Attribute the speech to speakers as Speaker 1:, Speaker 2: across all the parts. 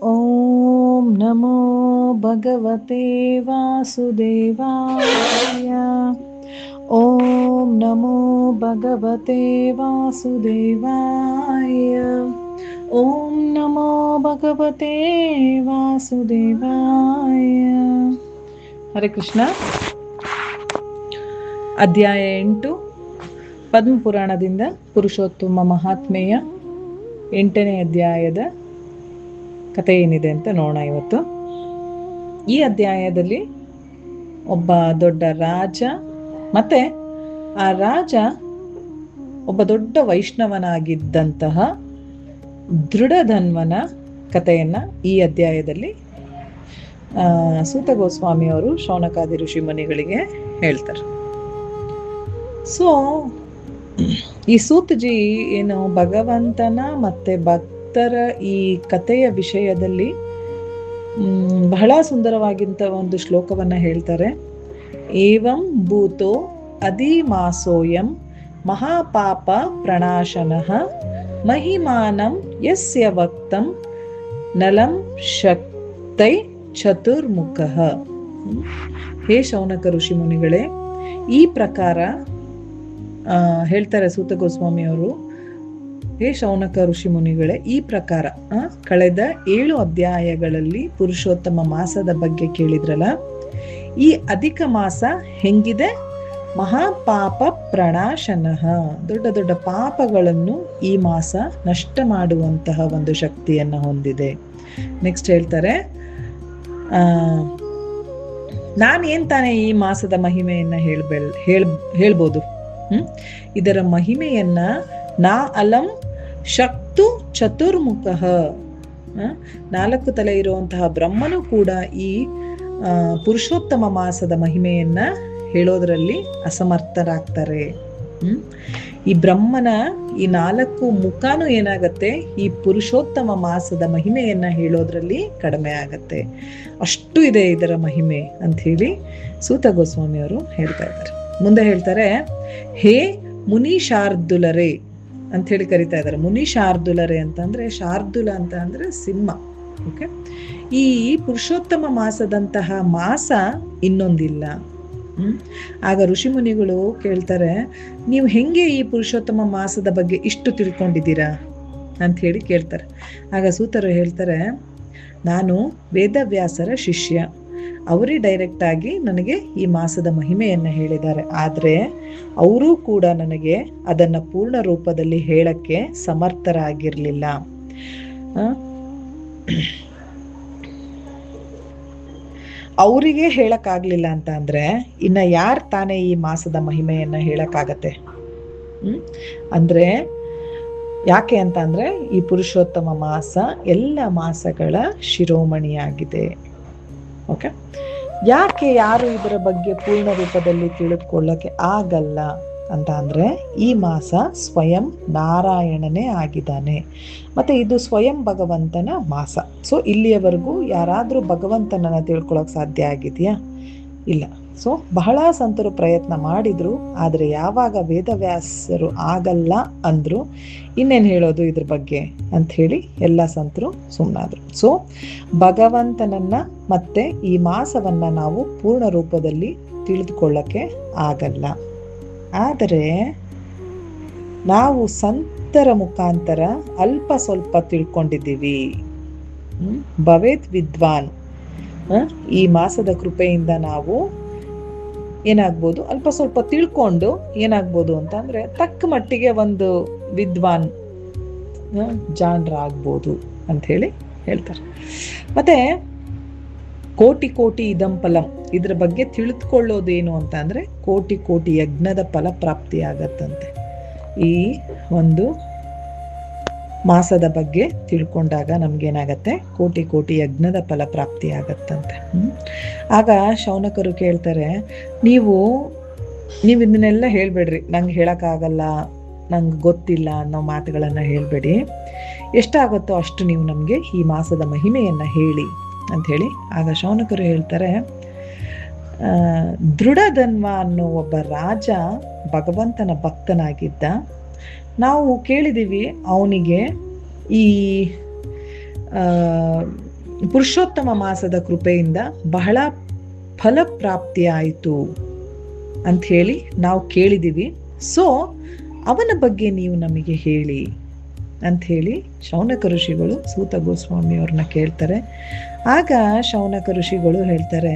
Speaker 1: ಓಂ ನಮೋ ಭಗವತೆ ವಾಸುದೇವಾಯ. ಓಂ ನಮೋ ಭಗವತೆ ವಾಸುದೇವಾಯ. ಓಂ ನಮೋ ಭಗವತೆ ವಾಸುದೇವಾಯ. ಹರೇ ಕೃಷ್ಣ. ಅಧ್ಯಾಯ 8 ಪದ್ಮಪುರಾಣದಿಂದ ಪುರುಷೋತ್ತಮ ಮಹಾತ್ಮೆಯ 8ನೇ ಅಧ್ಯಾಯದ ಕಥೆ ಏನಿದೆ ಅಂತ ನೋಡೋಣ ಇವತ್ತು. ಈ ಅಧ್ಯಾಯದಲ್ಲಿ ಒಬ್ಬ ದೊಡ್ಡ ರಾಜ ಮತ್ತೆ ಆ ರಾಜ ಒಬ್ಬ ದೊಡ್ಡ ವೈಷ್ಣವನಾಗಿದ್ದಂತಹ ದೃಢಧನ್ವನ ಕಥೆಯನ್ನ ಈ ಅಧ್ಯಾಯದಲ್ಲಿ ಸೂತ ಗೋಸ್ವಾಮಿ ಅವರು ಶೌನಕಾದಿ ಋಷಿ ಮುನಿಗಳಿಗೆ ಹೇಳ್ತಾರೆ. ಸೊ ಈ ಸೂತಜಿ ಏನು ಭಗವಂತನ ಮತ್ತೆ ಭಕ್ತರ ಈ ಕಥೆಯ ವಿಷಯದಲ್ಲಿ ಬಹಳ ಸುಂದರವಾಗಿಂತ ಒಂದು ಶ್ಲೋಕವನ್ನ ಹೇಳ್ತಾರೆ. ಏವಂ ಭೂತೋ ಅಧಿಮಾಸೋಯಂ ಮಹಾಪಾಪ ಪ್ರಣಾಶನಃ ಮಹಿಮಾನಂ ಯಸ್ಯ ವಕ್ತಂ ನಲಂ ಶಕ್ತೈ ಚತುರ್ಮುಖಃ. ಹೇ ಶೌನಕ ಋಷಿ ಮುನಿಗಳೇ, ಈ ಪ್ರಕಾರ ಹೇಳ್ತಾರೆ ಸೂತ ಗೋಸ್ವಾಮಿ ಅವರು, ಹೇ ಶೌನಕ ಋಷಿ ಮುನಿಗಳೇ, ಈ ಪ್ರಕಾರ ಕಳೆದ 7 ಅಧ್ಯಾಯಗಳಲ್ಲಿ ಪುರುಷೋತ್ತಮ ಮಾಸದ ಬಗ್ಗೆ ಕೇಳಿದ್ರಲ್ಲ, ಈ ಅಧಿಕ ಮಾಸ ಹೆಂಗಿದೆ? ಮಹಾಪಾಪ ಪ್ರಣಾಶನಃ, ದೊಡ್ಡ ದೊಡ್ಡ ಪಾಪಗಳನ್ನು ಈ ಮಾಸ ನಷ್ಟ ಮಾಡುವಂತಹ ಒಂದು ಶಕ್ತಿಯನ್ನ ಹೊಂದಿದೆ. ನೆಕ್ಸ್ಟ್ ಹೇಳ್ತಾರೆ, ನಾನೇನ್ ತಾನೇ ಈ ಮಾಸದ ಮಹಿಮೆಯನ್ನ ಹೇಳ್ಬೋದು. ಇದರ ಮಹಿಮೆಯನ್ನ ನಾ ಅಲಂ ಶಕ್ತು ಚತುರ್ಮುಖಃ, 4 ತಲೆ ಇರುವಂತಹ ಬ್ರಹ್ಮನು ಕೂಡ ಈ ಪುರುಷೋತ್ತಮ ಮಾಸದ ಮಹಿಮೆಯನ್ನ ಹೇಳೋದ್ರಲ್ಲಿ ಅಸಮರ್ಥರಾಗ್ತಾರೆ. ಈ ಬ್ರಹ್ಮನ ಈ 4 ಮುಖನೂ ಏನಾಗತ್ತೆ, ಈ ಪುರುಷೋತ್ತಮ ಮಾಸದ ಮಹಿಮೆಯನ್ನ ಹೇಳೋದ್ರಲ್ಲಿ ಕಡಿಮೆ ಆಗತ್ತೆ. ಅಷ್ಟು ಇದೆ ಇದರ ಮಹಿಮೆ ಅಂತ ಹೇಳಿ ಸೂತ ಗೋಸ್ವಾಮಿ ಅವರು ಹೇಳ್ತಾ ಇದ್ದಾರೆ. ಮುಂದೆ ಹೇಳ್ತಾರೆ, ಹೇ ಮುನಿ ಶಾರ್ದುಲರೇ ಅಂತ ಹೇಳಿ ಕರಿತಾ ಇದ್ದಾರೆ. ಮುನಿ ಶಾರ್ದುಲರೇ ಅಂತಂದ್ರೆ, ಶಾರ್ದುಲ ಅಂತ ಅಂದ್ರೆ ಸಿಂಹ. ಓಕೆ, ಈ ಪುರುಷೋತ್ತಮ ಮಾಸದಂತಹ ಮಾಸ ಇನ್ನೊಂದಿಲ್ಲ. ಆಗ ಋಷಿ ಮುನಿಗಳು ಕೇಳ್ತಾರೆ, ನೀವು ಹೆಂಗೆ ಈ ಪುರುಷೋತ್ತಮ ಮಾಸದ ಬಗ್ಗೆ ಇಷ್ಟು ತಿಳ್ಕೊಂಡಿದ್ದೀರಾ ಅಂತ ಹೇಳಿ ಕೇಳ್ತಾರೆ. ಆಗ ಸೂತರು ಹೇಳ್ತಾರೆ, ನಾನು ವೇದವ್ಯಾಸರ ಶಿಷ್ಯ, ಅವರೇ ಡೈರೆಕ್ಟ್ ಆಗಿ ನನಗೆ ಈ ಮಾಸದ ಮಹಿಮೆಯನ್ನ ಹೇಳಿದ್ದಾರೆ. ಆದ್ರೆ ಅವರೂ ಕೂಡ ನನಗೆ ಅದನ್ನ ಪೂರ್ಣ ರೂಪದಲ್ಲಿ ಹೇಳಕ್ಕೆ ಸಮರ್ಥರಾಗಿರ್ಲಿಲ್ಲ. ಅವರಿಗೆ ಹೇಳಕ್ಕಾಗ್ಲಿಲ್ಲ ಅಂತ ಅಂದ್ರೆ ಇನ್ನ ಯಾರ್ ತಾನೇ ಈ ಮಾಸದ ಮಹಿಮೆಯನ್ನ ಹೇಳಕ್ಕಾಗತ್ತೆ? ಅಂದ್ರೆ ಯಾಕೆ ಅಂತ ಅಂದ್ರೆ ಈ ಪುರುಷೋತ್ತಮ ಮಾಸ ಎಲ್ಲ ಮಾಸಗಳ ಶಿರೋಮಣಿಯಾಗಿದೆ. ಓಕೆ, ಯಾಕೆ ಯಾರು ಇದರ ಬಗ್ಗೆ ಪೂರ್ಣ ರೂಪದಲ್ಲಿ ತಿಳಿದುಕೊಳ್ಳಕ್ಕೆ ಆಗಲ್ಲ ಅಂತ ಅಂದ್ರೆ, ಈ ಮಾಸ ಸ್ವಯಂ ನಾರಾಯಣನೇ ಆಗಿದ್ದಾನೆ, ಮತ್ತೆ ಇದು ಸ್ವಯಂ ಭಗವಂತನ ಮಾಸ. ಸೊ ಇಲ್ಲಿಯವರೆಗೂ ಯಾರಾದ್ರೂ ಭಗವಂತನನ್ನ ತಿಳ್ಕೊಳಕ್ ಸಾಧ್ಯ ಆಗಿದೆಯಾ? ಇಲ್ಲ. ಸೊ ಬಹಳ ಸಂತರು ಪ್ರಯತ್ನ ಮಾಡಿದ್ರು, ಆದ್ರೆ ಯಾವಾಗ ವೇದವ್ಯಾಸರು ಆಗಲ್ಲ ಅಂದ್ರು, ಇನ್ನೇನ್ ಹೇಳೋದು ಇದ್ರ ಬಗ್ಗೆ ಅಂತ ಹೇಳಿ ಎಲ್ಲ ಸಂತರು ಸುಮ್ಮನಾದ್ರು. ಸೊ ಭಗವಂತನನ್ನ ಮತ್ತೆ ಈ ಮಾಸವನ್ನ ನಾವು ಪೂರ್ಣ ರೂಪದಲ್ಲಿ ತಿಳಿದುಕೊಳ್ಳಕ್ಕೆ ಆಗಲ್ಲ. ಆದರೆ ನಾವು ಸಂತರ ಮುಖಾಂತರ ಅಲ್ಪ ಸ್ವಲ್ಪ ತಿಳ್ಕೊಂಡಿದ್ದೀವಿ. ಭವೇತ್ ವಿದ್ವಾನ್, ಈ ಮಾಸದ ಕೃಪೆಯಿಂದ ನಾವು ಏನಾಗ್ಬೋದು, ಅಲ್ಪ ಸ್ವಲ್ಪ ತಿಳ್ಕೊಂಡು ಏನಾಗ್ಬೋದು ಅಂತ ಅಂದ್ರೆ ತಕ್ಕ ಮಟ್ಟಿಗೆ ಒಂದು ವಿದ್ವಾನ್ ಜಾಣರ ಆಗ್ಬೋದು ಅಂತ ಹೇಳಿ ಹೇಳ್ತಾರೆ. ಮತ್ತೆ ಕೋಟಿ ಕೋಟಿ ಇದಂ ಫಲಂ, ಇದ್ರ ಬಗ್ಗೆ ತಿಳಿದುಕೊಳ್ಳೋದೇನು ಅಂತ ಅಂದ್ರೆ ಕೋಟಿ ಕೋಟಿ ಯಜ್ಞದ ಫಲ ಪ್ರಾಪ್ತಿ ಆಗತ್ತಂತೆ. ಈ ಒಂದು ಮಾಸದ ಬಗ್ಗೆ ತಿಳ್ಕೊಂಡಾಗ ನಮ್ಗೇನಾಗತ್ತೆ, ಕೋಟಿ ಕೋಟಿ ಯಜ್ಞದ ಫಲ ಪ್ರಾಪ್ತಿ ಆಗತ್ತಂತೆ. ಆಗ ಶೌನಕರು ಕೇಳ್ತಾರೆ, ನೀವು ಇದನ್ನೆಲ್ಲ ಹೇಳ್ಬೇಡ್ರಿ, ನಂಗೆ ಹೇಳಕ್ಕಾಗಲ್ಲ, ನಂಗೆ ಗೊತ್ತಿಲ್ಲ ಅನ್ನೋ ಮಾತುಗಳನ್ನ ಹೇಳ್ಬೇಡಿ. ಎಷ್ಟಾಗುತ್ತೋ ಅಷ್ಟು ನೀವು ನಮ್ಗೆ ಈ ಮಾಸದ ಮಹಿಮೆಯನ್ನ ಹೇಳಿ ಅಂತ ಹೇಳಿ. ಆಗ ಶೌನಕರು ಹೇಳ್ತಾರೆ, ದೃಢಧನ್ವ ಅನ್ನೋ ಒಬ್ಬ ರಾಜ ಭಗವಂತನ ಭಕ್ತನಾಗಿದ್ದ. ನಾವು ಕೇಳಿದೀವಿ ಅವನಿಗೆ ಈ ಪುರುಷೋತ್ತಮ ಮಾಸದ ಕೃಪೆಯಿಂದ ಬಹಳ ಫಲಪ್ರಾಪ್ತಿಯಾಯಿತು ಅಂತ ಹೇಳಿ ನಾವು ಕೇಳಿದೀವಿ. ಸೊ ಅವನ ಬಗ್ಗೆ ನೀವು ನಮಗೆ ಹೇಳಿ ಅಂತ ಹೇಳಿ ಶೌನಕ ಋಷಿಗಳು ಸೂತ ಗೋಸ್ವಾಮಿ ಅವ್ರನ್ನ ಕೇಳ್ತಾರೆ. ಆಗ ಶೌನಕ ಋಷಿಗಳು ಹೇಳ್ತಾರೆ,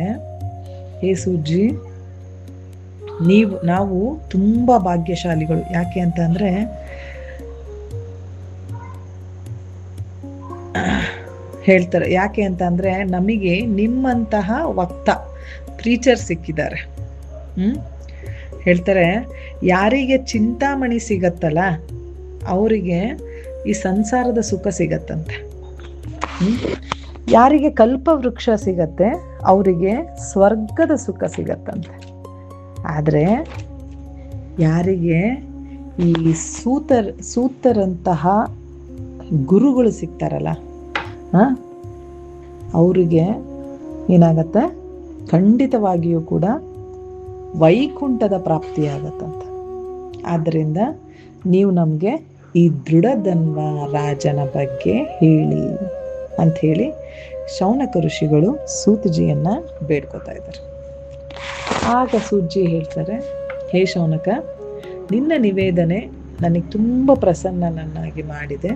Speaker 1: ಹೇ ಸೂಜಿ, ನಾವು ತುಂಬಾ ಭಾಗ್ಯಶಾಲಿಗಳು. ಯಾಕೆ ಅಂತ ಅಂದ್ರೆ ಹೇಳ್ತಾರೆ, ಯಾಕೆ ಅಂತ ಅಂದ್ರೆ ನಮಗೆ ನಿಮ್ಮಂತಹ ವಕ್ತ ಪ್ರೀಚರ್ ಸಿಕ್ಕಿದ್ದಾರೆ. ಹೇಳ್ತಾರೆ, ಯಾರಿಗೆ ಚಿಂತಾಮಣಿ ಸಿಗತ್ತಲ್ಲ ಅವರಿಗೆ ಈ ಸಂಸಾರದ ಸುಖ ಸಿಗತ್ತಂತೆ. ಯಾರಿಗೆ ಕಲ್ಪವೃಕ್ಷ ಸಿಗತ್ತೆ ಅವರಿಗೆ ಸ್ವರ್ಗದ ಸುಖ ಸಿಗತ್ತಂತೆ. ಆದರೆ ಯಾರಿಗೆ ಈ ಸೂತರಂತಹ ಗುರುಗಳು ಸಿಗ್ತಾರಲ್ಲ ಅವರಿಗೆ ಏನಾಗತ್ತೆ, ಖಂಡಿತವಾಗಿಯೂ ಕೂಡ ವೈಕುಂಠದ ಪ್ರಾಪ್ತಿಯಾಗತ್ತಂತ. ಆದ್ದರಿಂದ ನೀವು ನಮಗೆ ಈ ದೃಢಧನ್ವ ರಾಜನ ಬಗ್ಗೆ ಹೇಳಿ ಅಂತ ಹೇಳಿ ಶೌನಕ ಋಷಿಗಳು ಸೂತಜಿಯನ್ನ ಬೇಡ್ಕೋತಾ ಇದ್ದಾರೆ. ಆಗ ಸೂಜಿ ಹೇಳ್ತಾರೆ, ಹೇ ಶೌನಕ, ನಿನ್ನ ನಿವೇದನೆ ನನಗೆ ತುಂಬ ಪ್ರಸನ್ನನನ್ನಾಗಿ ಮಾಡಿದೆ.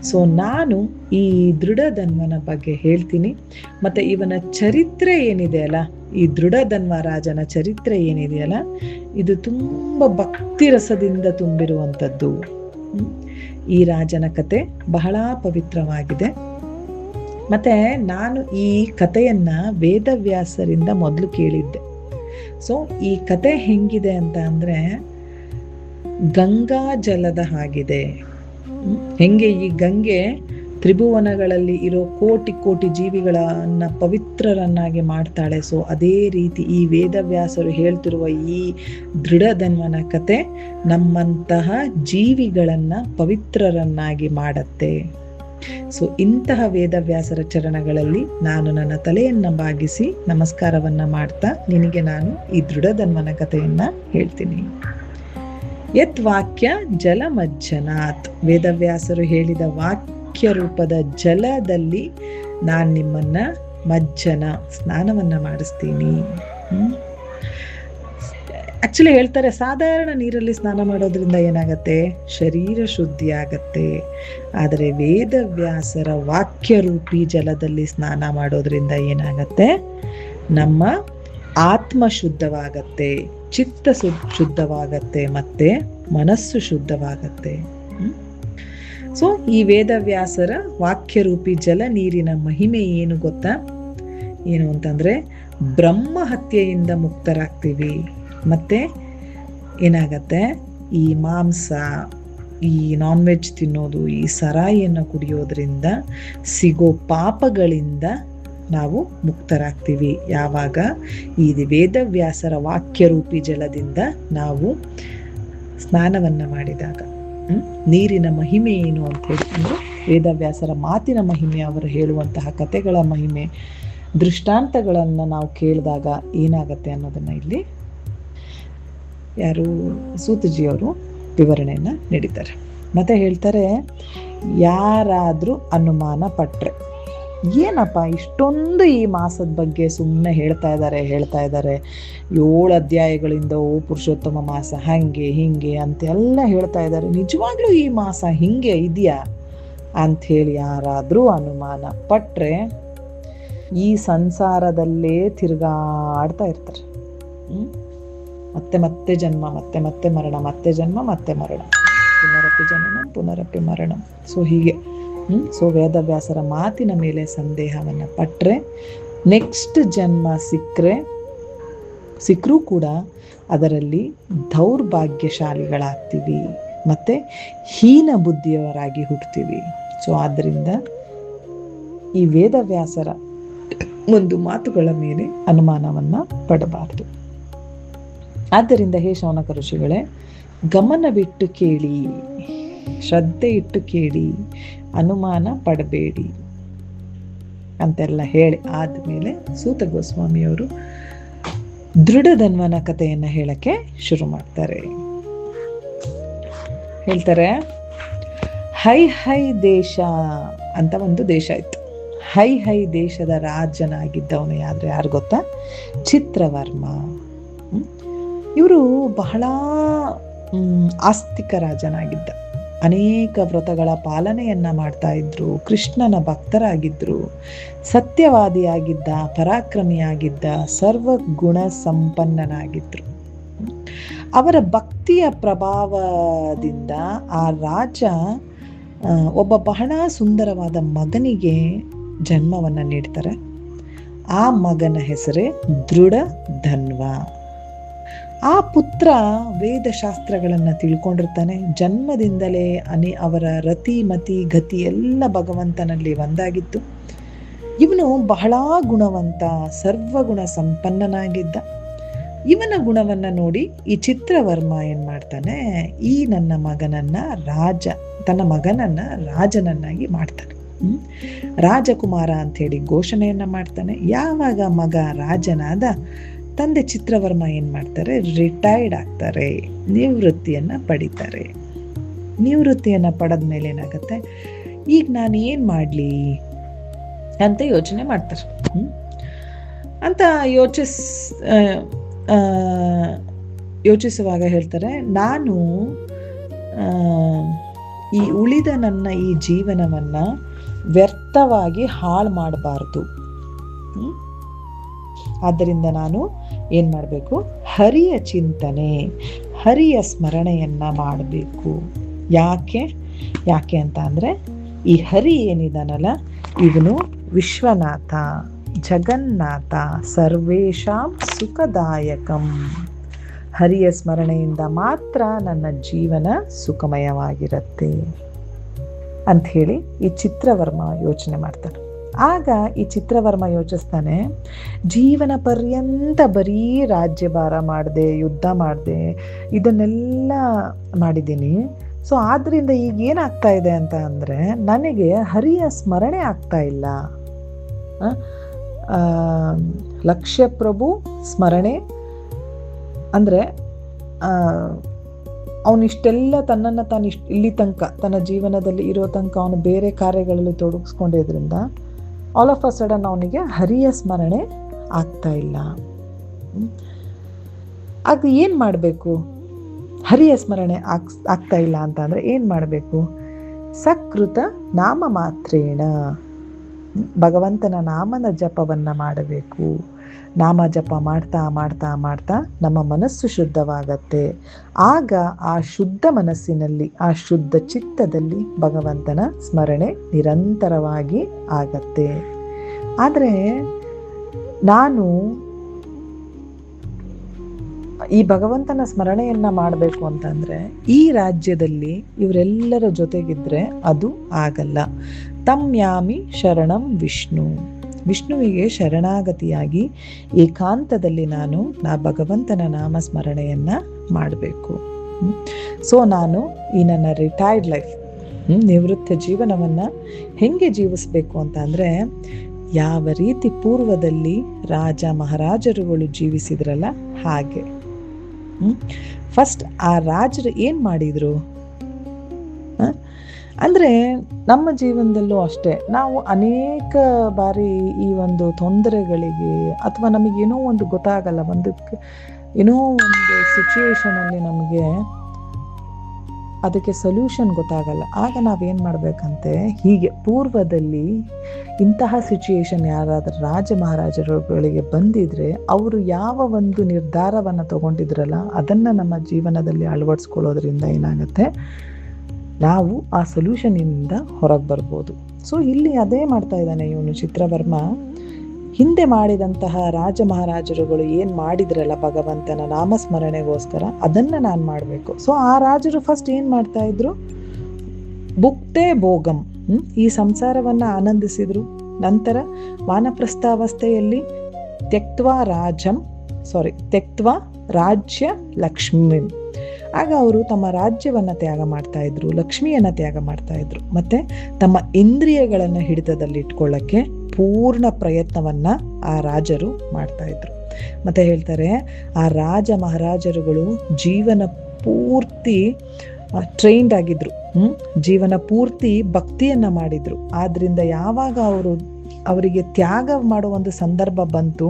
Speaker 1: ಸೊ ನಾನು ಈ ದೃಢಧನ್ವನ ಬಗ್ಗೆ ಹೇಳ್ತೀನಿ. ಮತ್ತೆ ಇವನ ಚರಿತ್ರೆ ಏನಿದೆಯಲ್ಲ, ಈ ದೃಢಧನ್ವ ರಾಜನ ಚರಿತ್ರೆ ಏನಿದೆಯಲ್ಲ, ಇದು ತುಂಬ ಭಕ್ತಿ ರಸದಿಂದ ತುಂಬಿರುವಂಥದ್ದು. ಈ ರಾಜನ ಕತೆ ಬಹಳ ಪವಿತ್ರವಾಗಿದೆ. ಮತ್ತೆ ನಾನು ಈ ಕಥೆಯನ್ನ ವೇದವ್ಯಾಸರಿಂದ ಮೊದಲು ಕೇಳಿದ್ದೆ. ಸೊ ಈ ಕತೆ ಹೆಂಗಿದೆ ಅಂತ ಅಂದ್ರೆ ಗಂಗಾ ಜಲದ ಹಾಗಿದೆ. ಹೆಂಗೆ ಈ ಗಂಗೆ ತ್ರಿಭುವನಗಳಲ್ಲಿ ಇರೋ ಕೋಟಿ ಕೋಟಿ ಜೀವಿಗಳನ್ನ ಪವಿತ್ರರನ್ನಾಗಿ ಮಾಡ್ತಾಳೆ, ಸೊ ಅದೇ ರೀತಿ ಈ ವೇದವ್ಯಾಸರು ಹೇಳ್ತಿರುವ ಈ ದೃಢಧನ್ವನ ಕತೆ ನಮ್ಮಂತಹ ಜೀವಿಗಳನ್ನ ಪವಿತ್ರರನ್ನಾಗಿ ಮಾಡತ್ತೆ. ಸೊ ಇಂತಹ ವೇದವ್ಯಾಸರ ಚರಣಗಳಲ್ಲಿ ನಾನು ನನ್ನ ತಲೆಯನ್ನ ಬಾಗಿಸಿ ನಮಸ್ಕಾರವನ್ನ ಮಾಡ್ತಾ ನಿನಗೆ ನಾನು ಈ ದೃಢಧನ್ವನ ಕಥೆಯನ್ನ ಹೇಳ್ತೀನಿ. ಯತ್ ವಾಕ್ಯ ಜಲಮಜ್ಜನಾತ್, ವೇದವ್ಯಾಸರು ಹೇಳಿದ ವಾಕ್ಯ ರೂಪದ ಜಲದಲ್ಲಿ ನಾನು ನಿಮ್ಮನ್ನ ಮಜ್ಜನ ಸ್ನಾನವನ್ನ ಮಾಡಿಸ್ತೀನಿ. ಆಕ್ಚುಲಿ ಹೇಳ್ತಾರೆ, ಸಾಧಾರಣ ನೀರಲ್ಲಿ ಸ್ನಾನ ಮಾಡೋದ್ರಿಂದ ಏನಾಗತ್ತೆ, ಶರೀರ ಶುದ್ಧಿ ಆಗತ್ತೆ. ಆದರೆ ವೇದವ್ಯಾಸರ ವಾಕ್ಯರೂಪಿ ಜಲದಲ್ಲಿ ಸ್ನಾನ ಮಾಡೋದ್ರಿಂದ ಏನಾಗತ್ತೆ, ನಮ್ಮ ಆತ್ಮ ಶುದ್ಧವಾಗತ್ತೆ, ಚಿತ್ತ ಶುದ್ಧವಾಗತ್ತೆ, ಮತ್ತೆ ಮನಸ್ಸು ಶುದ್ಧವಾಗತ್ತೆ. ಸೊ ಈ ವೇದವ್ಯಾಸರ ವಾಕ್ಯರೂಪಿ ಜಲ ನೀರಿನ ಮಹಿಮೆ ಏನು ಗೊತ್ತಾ? ಏನು ಅಂತಂದ್ರೆ ಬ್ರಹ್ಮ ಹತ್ಯೆಯಿಂದ ಮುಕ್ತರಾಗ್ತೀವಿ. ಮತ್ತೆ ಏನಾಗತ್ತೆ, ಈ ಮಾಂಸ, ಈ ನಾನ್ ವೆಜ್ ತಿನ್ನೋದು, ಈ ಸರಾಯಿಯನ್ನು ಕುಡಿಯೋದ್ರಿಂದ ಸಿಗೋ ಪಾಪಗಳಿಂದ ನಾವು ಮುಕ್ತರಾಗ್ತೀವಿ. ಯಾವಾಗ ಈ ವೇದವ್ಯಾಸರ ವಾಕ್ಯರೂಪಿ ಜಲದಿಂದ ನಾವು ಸ್ನಾನವನ್ನ ಮಾಡಿದಾಗ. ನೀರಿನ ಮಹಿಮೆ ಏನು ಅಂತ ಹೇಳಿ ಅಂದ್ರೆ ವೇದವ್ಯಾಸರ ಮಾತಿನ ಮಹಿಮೆ, ಅವರು ಹೇಳುವಂತಹ ಕಥೆಗಳ ಮಹಿಮೆ, ದೃಷ್ಟಾಂತಗಳನ್ನ ನಾವು ಕೇಳಿದಾಗ ಏನಾಗತ್ತೆ ಅನ್ನೋದನ್ನ ಇಲ್ಲಿ ಯಾರು ಸೂತಜಿಯವರು ವಿವರಣೆಯನ್ನ ನೀಡಿದ್ದಾರೆ. ಮತ್ತೆ ಹೇಳ್ತಾರೆ, ಯಾರಾದ್ರೂ ಅನುಮಾನ ಪಟ್ರೆ, ಏನಪ್ಪ ಇಷ್ಟೊಂದು ಈ ಮಾಸದ ಬಗ್ಗೆ ಸುಮ್ಮನೆ ಹೇಳ್ತಾ ಇದ್ದಾರೆ 7 ಅಧ್ಯಾಯಗಳಿಂದ ಪುರುಷೋತ್ತಮ ಮಾಸ ಹಂಗೆ ಹಿಂಗೆ ಅಂತೆಲ್ಲ ಹೇಳ್ತಾ ಇದ್ದಾರೆ, ನಿಜವಾಗ್ಲೂ ಈ ಮಾಸ ಹಿಂಗೆ ಇದೆಯಾ ಅಂಥೇಳಿ ಯಾರಾದ್ರೂ ಅನುಮಾನ ಪಟ್ರೆ ಈ ಸಂಸಾರದಲ್ಲೇ ತಿರುಗಾಡ್ತಾ ಇರ್ತಾರೆ. ಮತ್ತೆ ಮತ್ತೆ ಜನ್ಮ, ಮತ್ತೆ ಮತ್ತೆ ಮರಣ, ಮತ್ತೆ ಜನ್ಮ ಮತ್ತೆ ಮರಣ, ಪುನರಪಿ ಜನನ ಪುನರಪಿ ಮರಣ. ಸೊ ಹೀಗೆ ಸೊ ವೇದವ್ಯಾಸರ ಮಾತಿನ ಮೇಲೆ ಸಂದೇಹವನ್ನ ಪಟ್ರೆ ನೆಕ್ಸ್ಟ್ ಜನ್ಮ ಸಿಕ್ಕರೂ ಕೂಡ ಅದರಲ್ಲಿ ದೌರ್ಭಾಗ್ಯಶಾಲಿಗಳಾಗ್ತೀವಿ, ಮತ್ತೆ ಹೀನ ಬುದ್ಧಿಯವರಾಗಿ ಹುಟ್ಟುತ್ತೀವಿ. ಸೊ ಆದ್ದರಿಂದ ಈ ವೇದವ್ಯಾಸರ ಒಂದು ಮಾತುಗಳ ಮೇಲೆ ಅನುಮಾನವನ್ನ ಪಡಬಾರದು. ಆದ್ದರಿಂದ ಹೇ ಶೌನಕ ಋಷಿಗಳೇ, ಗಮನವಿಟ್ಟು ಕೇಳಿ, ಶ್ರದ್ಧೆ ಇಟ್ಟು ಕೇಳಿ, ಅನುಮಾನ ಪಡಬೇಡಿ ಅಂತೆಲ್ಲ ಹೇಳಿ ಆದ್ಮೇಲೆ ಸೂತ ಗೋಸ್ವಾಮಿಯವರು ದೃಢಧನ್ವನ ಕಥೆಯನ್ನ ಹೇಳಕ್ಕೆ ಶುರು ಮಾಡ್ತಾರೆ. ಹೇಳ್ತಾರೆ, ಹೈ ದೇಶ ಅಂತ ಒಂದು ದೇಶ ಇತ್ತು. ಹೈ ದೇಶದ ರಾಜನಾಗಿದ್ದವನು ಯಾರು ಗೊತ್ತಾ? ಚಿತ್ರವರ್ಮ. ಇವರು ಬಹಳ ಆಸ್ತಿಕ ರಾಜನಾಗಿದ್ದ. ಅನೇಕ ವ್ರತಗಳ ಪಾಲನೆಯನ್ನ ಮಾಡ್ತಾ ಇದ್ರು, ಕೃಷ್ಣನ ಭಕ್ತರಾಗಿದ್ರು, ಸತ್ಯವಾದಿಯಾಗಿದ್ದ, ಪರಾಕ್ರಮಿಯಾಗಿದ್ದ, ಸರ್ವಗುಣ ಸಂಪನ್ನನಾಗಿದ್ರು. ಅವರ ಭಕ್ತಿಯ ಪ್ರಭಾವದಿಂದ ಆ ರಾಜ ಒಬ್ಬ ಬಹಳ ಸುಂದರವಾದ ಮಗನಿಗೆ ಜನ್ಮವನ್ನ ನೀಡ್ತಾರೆ. ಆ ಮಗನ ಹೆಸರೇ ದೃಢಧನ್ವ. ಆ ಪುತ್ರ ವೇದಶಾಸ್ತ್ರಗಳನ್ನ ತಿಳ್ಕೊಂಡಿರ್ತಾನೆ. ಜನ್ಮದಿಂದಲೇ ಅವರ ರತಿ ಮತಿ ಗತಿ ಎಲ್ಲ ಭಗವಂತನಲ್ಲಿ ಒಂದಾಗಿತ್ತು. ಇವನು ಬಹಳ ಗುಣವಂತ, ಸರ್ವಗುಣ ಸಂಪನ್ನನಾಗಿದ್ದ. ಇವನ ಗುಣವನ್ನ ನೋಡಿ ಈ ಚಿತ್ರವರ್ಮ ಏನ್ ಮಾಡ್ತಾನೆ, ಈ ನನ್ನ ಮಗನನ್ನ ತನ್ನ ಮಗನನ್ನ ರಾಜನನ್ನಾಗಿ ಮಾಡ್ತಾನೆ. ರಾಜಕುಮಾರ ಅಂತ ಹೇಳಿ ಘೋಷಣೆಯನ್ನ ಮಾಡ್ತಾನೆ. ಯಾವಾಗ ಮಗ ರಾಜನಾದ, ತಂದೆ ಚಿತ್ರವರ್ಮ ಏನ್ ಮಾಡ್ತಾರೆ, ರಿಟೈರ್ಡ್ ಆಗ್ತಾರೆ, ನಿವೃತ್ತಿಯನ್ನ ಪಡಿತಾರೆ. ನಿವೃತ್ತಿಯನ್ನ ಪಡೆದ ಮೇಲೆ ಏನಾಗತ್ತೆ, ಈಗ ನಾನು ಏನ್ ಮಾಡ್ಲಿ ಅಂತ ಯೋಚನೆ ಮಾಡ್ತಾರೆ. ಅಂತ ಯೋಚಿಸುವಾಗ ಹೇಳ್ತಾರೆ, ನಾನು ಈ ಉಳಿದ ನನ್ನ ಈ ಜೀವನವನ್ನ ವ್ಯರ್ಥವಾಗಿ ಹಾಳು ಮಾಡಬಾರ್ದು. ಆದ್ದರಿಂದ ನಾನು ಏನ್ ಮಾಡಬೇಕು, ಹರಿಯ ಚಿಂತನೆ, ಹರಿಯ ಸ್ಮರಣೆಯನ್ನ ಮಾಡಬೇಕು. ಯಾಕೆ ಅಂತ ಅಂದ್ರೆ, ಈ ಹರಿ ಏನಿದಾನಲ್ಲ, ಇವನು ವಿಶ್ವನಾಥ, ಜಗನ್ನಾಥ, ಸರ್ವೇಷಾಂ ಸುಖದಾಯಕಂ. ಹರಿಯ ಸ್ಮರಣೆಯಿಂದ ಮಾತ್ರ ನನ್ನ ಜೀವನ ಸುಖಮಯವಾಗಿರುತ್ತೆ ಅಂತ ಹೇಳಿ ಈ ಚಿತ್ರವರ್ಮ ಯೋಚನೆ ಮಾಡ್ತಾನೆ. ಆಗ ಈ ಚಿತ್ರವರ್ಮ ಯೋಚಿಸ್ತಾನೆ, ಜೀವನ ಪರ್ಯಂತ ಬರೀ ರಾಜ್ಯಭಾರ ಮಾಡಿದೆ, ಯುದ್ಧ ಮಾಡಿದೆ, ಇದನ್ನೆಲ್ಲ ಮಾಡಿದ್ದೀನಿ. ಸೊ ಆದ್ರಿಂದ ಈಗ ಏನಾಗ್ತಾ ಇದೆ ಅಂತ ಅಂದ್ರೆ, ನನಗೆ ಹರಿಯ ಸ್ಮರಣೆ ಆಗ್ತಾ ಇಲ್ಲ. ಲಕ್ಷ್ಯ ಪ್ರಭು ಸ್ಮರಣೆ ಅಂದ್ರೆ ಅವನಿಷ್ಟೆಲ್ಲ ತನ್ನನ್ನು ತಾನು ಇಲ್ಲಿ ತನಕ ತನ್ನ ಜೀವನದಲ್ಲಿ ಇರೋ ತನಕ ಅವನು ಬೇರೆ ಕಾರ್ಯಗಳಲ್ಲಿ ತೊಡಗಿಸ್ಕೊಂಡಿದ್ರಿಂದ ಆಲ್ ಆಫ್ ಅ ಸಡನ್ ಅವನಿಗೆ ಹರಿಯ ಸ್ಮರಣೆ ಆಗ್ತಾ ಇಲ್ಲ. ಆಗ ಏನ್ ಮಾಡಬೇಕು? ಹರಿಯ ಸ್ಮರಣೆ ಆಗ್ತಾ ಇಲ್ಲ ಅಂತ ಅಂದ್ರೆ ಏನ್ ಮಾಡಬೇಕು? ಸಕೃತ ನಾಮ ಮಾತ್ರೇಣ, ಭಗವಂತನ ನಾಮದ ಜಪವನ್ನ ಮಾಡಬೇಕು. ನಾಮ ಜಪ ಮಾಡ್ತಾ ಮಾಡ್ತಾ ಮಾಡ್ತಾ ನಮ್ಮ ಮನಸ್ಸು ಶುದ್ಧವಾಗತ್ತೆ. ಆಗ ಆ ಶುದ್ಧ ಮನಸ್ಸಿನಲ್ಲಿ, ಆ ಶುದ್ಧ ಚಿತ್ತದಲ್ಲಿ ಭಗವಂತನ ಸ್ಮರಣೆ ನಿರಂತರವಾಗಿ ಆಗತ್ತೆ. ಆದರೆ ನಾನು ಈ ಭಗವಂತನ ಸ್ಮರಣೆಯನ್ನ ಮಾಡಬೇಕು ಅಂತಂದ್ರೆ ಈ ರಾಜ್ಯದಲ್ಲಿ ಇವರೆಲ್ಲರ ಜೊತೆಗಿದ್ರೆ ಅದು ಆಗಲ್ಲ. ತಮ್ಯಾಮಿ ಶರಣಂ ವಿಷ್ಣು, ವಿಷ್ಣುವಿಗೆ ಶರಣಾಗತಿಯಾಗಿ ಏಕಾಂತದಲ್ಲಿ ನಾನು ಭಗವಂತನ ನಾಮಸ್ಮರಣೆಯನ್ನ ಮಾಡಬೇಕು. ಸೊ ನಾನು ಈ ನನ್ನ ರಿಟೈರ್ಡ್ ಲೈಫ್, ನಿವೃತ್ತ ಜೀವನವನ್ನ ಹೆಂಗೆ ಜೀವಿಸ್ಬೇಕು ಅಂತ ಅಂದ್ರೆ, ಯಾವ ರೀತಿ ಪೂರ್ವದಲ್ಲಿ ರಾಜ ಮಹಾರಾಜರುಗಳು ಜೀವಿಸಿದ್ರಲ್ಲ ಹಾಗೆ. ಫಸ್ಟ್ ಆ ರಾಜರು ಏನ್ ಮಾಡಿದ್ರು ಅಂದ್ರೆ, ನಮ್ಮ ಜೀವನದಲ್ಲೂ ಅಷ್ಟೇ ನಾವು ಅನೇಕ ಬಾರಿ ಈ ಒಂದು ತೊಂದರೆಗಳಿಗೆ ಅಥವಾ ನಮಗೇನೋ ಒಂದು ಗೊತ್ತಾಗಲ್ಲ, ಏನೋ ಒಂದು ಸಿಚುವೇಶನ್ ಅಲ್ಲಿ ನಮಗೆ ಅದಕ್ಕೆ ಸೊಲ್ಯೂಷನ್ ಗೊತ್ತಾಗಲ್ಲ. ಆಗ ನಾವೇನ್ ಮಾಡ್ಬೇಕಂತೆ, ಹೀಗೆ ಪೂರ್ವದಲ್ಲಿ ಇಂತಹ ಸಿಚುಯೇಷನ್ ಯಾರಾದ್ರೂ ರಾಜ ಮಹಾರಾಜರುಗಳಿಗೆ ಬಂದಿದ್ರೆ ಅವರು ಯಾವ ಒಂದು ನಿರ್ಧಾರವನ್ನ ತಗೊಂಡಿದ್ರಲ್ಲ ಅದನ್ನ ನಮ್ಮ ಜೀವನದಲ್ಲಿ ಅಳವಡಿಸ್ಕೊಳ್ಳೋದ್ರಿಂದ ಏನಾಗುತ್ತೆ, ನಾವು ಆ ಸೊಲ್ಯೂಷನ್ ಇಂದ ಹೊರಗೆ ಬರ್ಬೋದು. ಸೊ ಇಲ್ಲಿ ಅದೇ ಮಾಡ್ತಾ ಇದ್ದಾನೆ ಇವನು ಚಿತ್ರವರ್ಮ. ಹಿಂದೆ ಮಾಡಿದಂತಹ ರಾಜ ಮಹಾರಾಜರುಗಳು ಏನ್ ಮಾಡಿದ್ರಲ್ಲ ಭಗವಂತನ ನಾಮಸ್ಮರಣೆಗೋಸ್ಕರ, ಅದನ್ನ ನಾನು ಮಾಡ್ಬೇಕು. ಸೊ ಆ ರಾಜರು ಫಸ್ಟ್ ಏನ್ ಮಾಡ್ತಾ ಇದ್ರು, ಭುಕ್ತೆ ಭೋಗಂ, ಈ ಸಂಸಾರವನ್ನ ಆನಂದಿಸಿದ್ರು. ನಂತರ ವಾನಪ್ರಸ್ಥಾವಸ್ಥೆಯಲ್ಲಿ ತ್ಯಕ್ತ್ವಾ ರಾಜ್ಯ ಲಕ್ಷ್ಮಿ, ಆಗ ಅವರು ತಮ್ಮ ರಾಜ್ಯವನ್ನ ತ್ಯಾಗ ಮಾಡ್ತಾ ಇದ್ರು, ಲಕ್ಷ್ಮಿಯನ್ನ ತ್ಯಾಗ ಮಾಡ್ತಾ ಇದ್ರು. ಮತ್ತೆ ತಮ್ಮ ಇಂದ್ರಿಯಗಳನ್ನ ಹಿಡಿತದಲ್ಲಿ ಇಟ್ಕೊಳ್ಳಕ್ಕೆ ಪೂರ್ಣ ಪ್ರಯತ್ನವನ್ನ ಆ ರಾಜರು ಮಾಡ್ತಾ ಇದ್ರು. ಮತ್ತೆ ಹೇಳ್ತಾರೆ, ಆ ರಾಜ ಮಹಾರಾಜರುಗಳು ಜೀವನ ಪೂರ್ತಿ ಟ್ರೈನ್ಡ್ ಆಗಿದ್ರು, ಜೀವನ ಪೂರ್ತಿ ಭಕ್ತಿಯನ್ನ ಮಾಡಿದ್ರು. ಆದ್ರಿಂದ ಯಾವಾಗ ಅವರು ಅವರಿಗೆ ತ್ಯಾಗ ಮಾಡೋ ಒಂದು ಸಂದರ್ಭ ಬಂತು.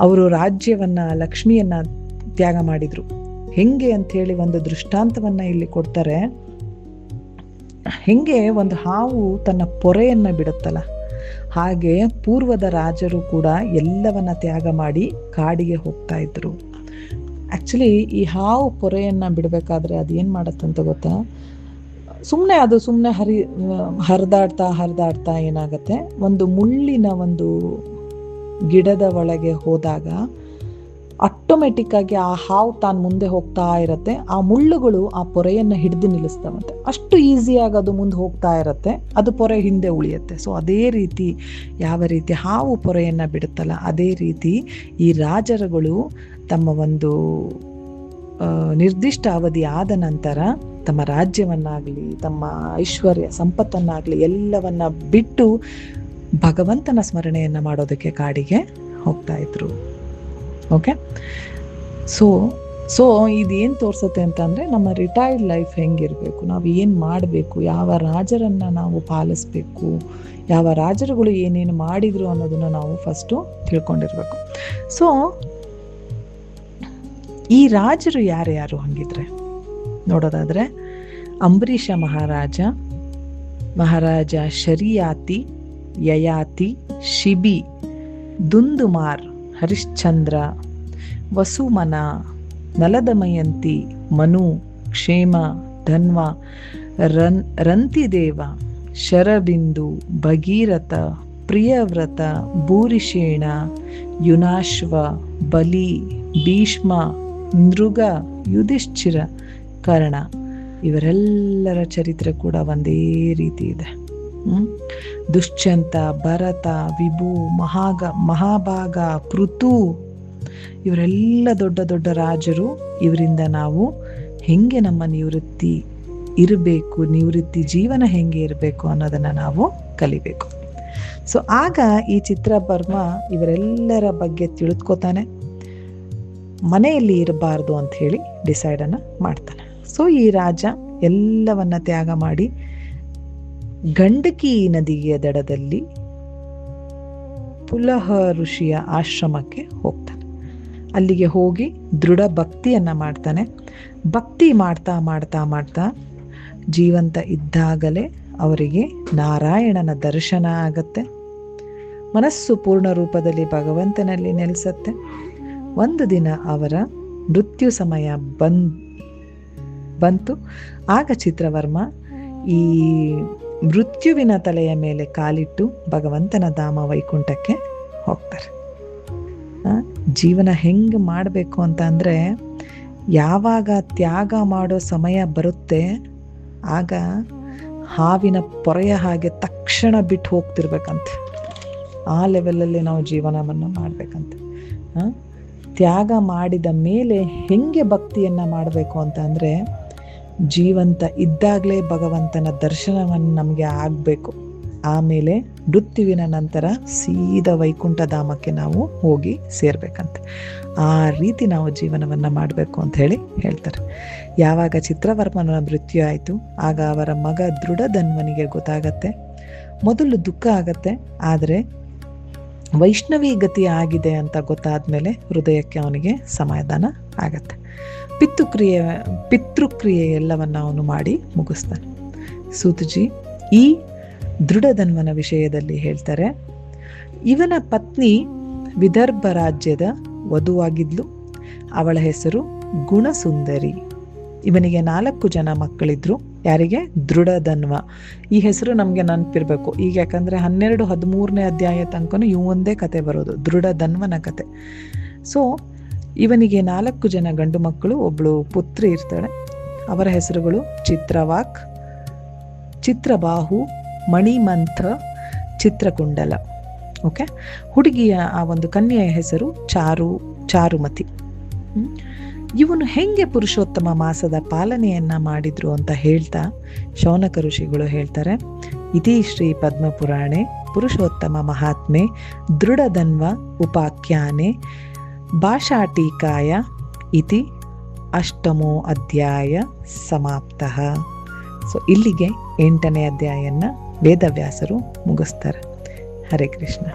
Speaker 1: ಅವರು ರಾಜ್ಯವನ್ನ, ಲಕ್ಷ್ಮಿಯನ್ನ ತ್ಯಾಗ ಮಾಡಿದ್ರು. ಹೆಂಗೆ ಅಂತ ಹೇಳಿ ಒಂದು ದೃಷ್ಟಾಂತವನ್ನ ಇಲ್ಲಿ ಕೊಡ್ತಾರೆ. ಹೆಂಗೆ ಒಂದು ಹಾವು ತನ್ನ ಪೊರೆಯನ್ನ ಬಿಡುತ್ತಲ್ಲ, ಹಾಗೆ ಪೂರ್ವದ ರಾಜರು ಕೂಡ ಎಲ್ಲವನ್ನ ತ್ಯಾಗ ಮಾಡಿ ಕಾಡಿಗೆ ಹೋಗ್ತಾ ಇದ್ರು. ಆಕ್ಚುಲಿ ಈ ಹಾವು ಪೊರೆಯನ್ನ ಬಿಡ್ಬೇಕಾದ್ರೆ ಅದು ಏನ್ ಮಾಡತ್ತಂತ ಗೊತ್ತಾ, ಸುಮ್ಮನೆ ಹರಿದಾಡ್ತಾ ಏನಾಗತ್ತೆ, ಒಂದು ಮುಳ್ಳಿನ ಒಂದು ಗಿಡದ ಒಳಗೆ ಹೋದಾಗ ಆಟೋಮೆಟಿಕ್ ಆಗಿ ಆ ಹಾವು ತಾನು ಮುಂದೆ ಹೋಗ್ತಾ ಇರತ್ತೆ. ಆ ಮುಳ್ಳುಗಳು ಆ ಪೊರೆಯನ್ನ ಹಿಡಿದು ನಿಲ್ಲಿಸ್ತಾವಂತೆ. ಅಷ್ಟು ಈಸಿಯಾಗಿ ಅದು ಮುಂದೆ ಹೋಗ್ತಾ ಇರತ್ತೆ, ಅದು ಪೊರೆ ಹಿಂದೆ ಉಳಿಯುತ್ತೆ. ಸೊ ಅದೇ ರೀತಿ ಯಾವ ರೀತಿ ಹಾವು ಪೊರೆಯನ್ನ ಬಿಡುತ್ತಲ್ಲ, ಅದೇ ರೀತಿ ಈ ರಾಜರುಗಳು ತಮ್ಮ ಒಂದು ನಿರ್ದಿಷ್ಟ ಅವಧಿ ಆದ ನಂತರ ತಮ್ಮ ರಾಜ್ಯವನ್ನಾಗ್ಲಿ, ತಮ್ಮ ಐಶ್ವರ್ಯ ಸಂಪತ್ತನ್ನಾಗ್ಲಿ ಎಲ್ಲವನ್ನ ಬಿಟ್ಟು ಭಗವಂತನ ಸ್ಮರಣೆಯನ್ನ ಮಾಡೋದಕ್ಕೆ ಕಾಡಿಗೆ ಹೋಗ್ತಾ ಇದ್ರು. ಓಕೆ, ಸೊ ಇದೇನ್ ತೋರ್ಸತ್ತೆ ಅಂತಂದ್ರೆ ನಮ್ಮ ರಿಟೈರ್ಡ್ ಲೈಫ್ ಹೆಂಗಿರ್ಬೇಕು, ನಾವು ಏನ್ ಮಾಡಬೇಕು, ಯಾವ ರಾಜರನ್ನ ನಾವು ಪಾಲಿಸ್ಬೇಕು, ಯಾವ ರಾಜರುಗಳು ಏನೇನು ಮಾಡಿದ್ರು ಅನ್ನೋದನ್ನ ನಾವು ಫಸ್ಟು ತಿಳ್ಕೊಂಡಿರ್ಬೇಕು. ಸೊ ಈ ರಾಜರು ಯಾರ್ಯಾರು ಹಂಗಿದ್ರೆ ನೋಡೋದಾದ್ರೆ, ಅಂಬರೀಷ ಮಹಾರಾಜ ಶರಿಯಾತಿ, ಯಯಾತಿ, ಶಿಬಿ, ದುಂದುಮಾರ್, ಹರಿಶ್ಚಂದ್ರ, ವಸುಮನ, ನಲದಮಯಂತಿ, ಮನು, ಕ್ಷೇಮ, ಧನ್ವ, ರಂತಿದೇವ, ಶರಬಿಂದು, ಭಗೀರಥ, ಪ್ರಿಯವ್ರತ, ಭೂರಿಷೇಣ, ಯುನಾಶ್ವ, ಬಲಿ, ಭೀಷ್ಮ, ನೃಗ, ಯುಧಿಷ್ಠಿರ, ಕರ್ಣ, ಇವರೆಲ್ಲರ ಚರಿತ್ರೆ ಕೂಡ ಒಂದೇ ರೀತಿ ಇದೆ. ದುಷ್ಯಂತ, ಭರತ, ವಿಭು, ಮಹಾಭಾಗ, ಪೃಥು, ಇವರೆಲ್ಲ ದೊಡ್ಡ ದೊಡ್ಡ ರಾಜರು. ಇವರಿಂದ ನಾವು ಹೆಂಗೆ ನಮ್ಮ ನಿವೃತ್ತಿ ಇರಬೇಕು, ನಿವೃತ್ತಿ ಜೀವನ ಹೆಂಗೆ ಇರಬೇಕು ಅನ್ನೋದನ್ನ ನಾವು ಕಲಿಬೇಕು. ಸೊ ಆಗ ಈ ಚಿತ್ರಪರ್ವ ಇವರೆಲ್ಲರ ಬಗ್ಗೆ ತಿಳಿದುಕೋತಾನೆ, ಮನೆಯಲ್ಲಿ ಇರಬಾರ್ದು ಅಂತ ಹೇಳಿ ಡಿಸೈಡ್ ಅನ್ನ ಮಾಡ್ತಾನೆ. ಸೊ ಈ ರಾಜ ಎಲ್ಲವನ್ನ ತ್ಯಾಗ ಮಾಡಿ ಗಂಡಕಿ ನದಿಯ ದಡದಲ್ಲಿ ಪುಲಹ ಋಷಿಯ ಆಶ್ರಮಕ್ಕೆ ಹೋಗ್ತಾನೆ. ಅಲ್ಲಿಗೆ ಹೋಗಿ ದೃಢ ಭಕ್ತಿಯನ್ನ ಮಾಡ್ತಾನೆ. ಭಕ್ತಿ ಮಾಡ್ತಾ ಮಾಡ್ತಾ ಮಾಡ್ತಾ ಜೀವಂತ ಇದ್ದಾಗಲೇ ಅವರಿಗೆ ನಾರಾಯಣನ ದರ್ಶನ ಆಗತ್ತೆ. ಮನಸ್ಸು ಪೂರ್ಣ ರೂಪದಲ್ಲಿ ಭಗವಂತನಲ್ಲಿ ನೆಲೆಸತ್ತೆ. ಒಂದು ದಿನ ಅವರ ಮೃತ್ಯು ಸಮಯ ಬಂತು. ಆಗ ಚಿತ್ರವರ್ಮ ಈ ಮೃತ್ಯುವಿನ ತಲೆಯ ಮೇಲೆ ಕಾಲಿಟ್ಟು ಭಗವಂತನ ಧಾಮ ವೈಕುಂಠಕ್ಕೆ ಹೋಗ್ತಾರೆ. ಜೀವನ ಹೆಂಗ್ ಮಾಡಬೇಕು ಅಂತ ಅಂದ್ರೆ, ಯಾವಾಗ ತ್ಯಾಗ ಮಾಡೋ ಸಮಯ ಬರುತ್ತೆ ಆಗ ಹಾವಿನ ಪೊರೆಯ ಹಾಗೆ ತಕ್ಷಣ ಬಿಟ್ಟು ಹೋಗ್ತಿರ್ಬೇಕಂತೆ. ಆ ಲೆವೆಲಲ್ಲಿ ನಾವು ಜೀವನವನ್ನು ಮಾಡ್ಬೇಕಂತೆ. ತ್ಯಾಗ ಮಾಡಿದ ಮೇಲೆ ಹೆಂಗೆ ಭಕ್ತಿಯನ್ನ ಮಾಡಬೇಕು ಅಂತ ಅಂದ್ರೆ, ಜೀವಂತ ಇದ್ದಾಗಲೇ ಭಗವಂತನ ದರ್ಶನವನ್ನು ನಮಗೆ ಆಗಬೇಕು. ಆಮೇಲೆ ಮೃತ್ಯುವಿನ ನಂತರ ಸೀದಾ ವೈಕುಂಠ ಧಾಮಕ್ಕೆ ನಾವು ಹೋಗಿ ಸೇರ್ಬೇಕಂತೆ. ಆ ರೀತಿ ನಾವು ಜೀವನವನ್ನ ಮಾಡಬೇಕು ಅಂತ ಹೇಳಿ ಹೇಳ್ತಾರೆ. ಯಾವಾಗ ಚಿತ್ರವರ್ಮನ ಮೃತ್ಯು ಆಯಿತು ಆಗ ಅವರ ಮಗ ದೃಢಧನ್ವನಿಗೆ ಗೊತ್ತಾಗತ್ತೆ. ಮೊದಲು ದುಃಖ ಆಗತ್ತೆ, ಆದರೆ ವೈಷ್ಣವಿ ಗತಿ ಆಗಿದೆ ಅಂತ ಗೊತ್ತಾದ್ಮೇಲೆ ಹೃದಯಕ್ಕೆ ಅವನಿಗೆ ಸಮಾಧಾನ ಆಗತ್ತೆ. ಪಿತೃಕ್ರಿಯೆ ಎಲ್ಲವನ್ನ ಅವನು ಮಾಡಿ ಮುಗಿಸ್ತಾನೆ. ಸೂತಜಿ ಈ ದೃಢಧನ್ವನ ವಿಷಯದಲ್ಲಿ ಹೇಳ್ತಾರೆ, ಇವನ ಪತ್ನಿ ವಿದರ್ಭ ರಾಜ್ಯದ ವಧುವಾಗಿದ್ಲು. ಅವಳ ಹೆಸರು ಗುಣಸುಂದರಿ. ಇವನಿಗೆ 4 ಜನ ಮಕ್ಕಳಿದ್ರು. ಯಾರಿಗೆ? ದೃಢಧನ್ವ. ಈ ಹೆಸರು ನಮ್ಗೆ ನೆನಪಿರ್ಬೇಕು ಈಗ, ಯಾಕಂದ್ರೆ 12-13ನೇ ಅಧ್ಯಾಯ ತನಕನೂ ಒಂದೇ ಕತೆ ಬರೋದು, ದೃಢಧನ್ವನ ಕತೆ. ಸೊ ಇವನಿಗೆ 4 ಜನ ಗಂಡು ಮಕ್ಕಳು, ಒಬ್ಳು ಪುತ್ರಿ ಇರ್ತಾಳೆ. ಅವರ ಹೆಸರುಗಳು ಚಿತ್ರವಾಕ್, ಚಿತ್ರಬಾಹು, ಮಣಿಮಂಥ, ಚಿತ್ರಕುಂಡಲ. ಓಕೆ, ಹುಡುಗಿಯ ಆ ಒಂದು ಕನ್ಯೆಯ ಹೆಸರು ಚಾರುಮತಿ. ಇವನು ಹೆಂಗೆ ಪುರುಷೋತ್ತಮ ಮಾಸದ ಪಾಲನೆಯನ್ನ ಮಾಡಿದ್ರು ಅಂತ ಹೇಳ್ತಾ ಶೌನಕ ಋಷಿಗಳು ಹೇಳ್ತಾರೆ, ಇತಿ ಶ್ರೀ ಪದ್ಮಪುರಾಣೆ ಪುರುಷೋತ್ತಮ ಮಹಾತ್ಮೆ ದೃಢಧನ್ವ ಉಪಾಖ್ಯಾನೆ ಭಾಷಾಟೀಕಾಯ ಇತಿ 8ಮೋ ಅಧ್ಯಾಯ ಸಮಾಪ್ತಃ. ಸೊ ಇಲ್ಲಿಗೆ 8ನೇ ಅಧ್ಯಾಯನ ವೇದವ್ಯಾಸರು ಮುಗಿಸ್ತಾರೆ. ಹರೇ ಕೃಷ್ಣ.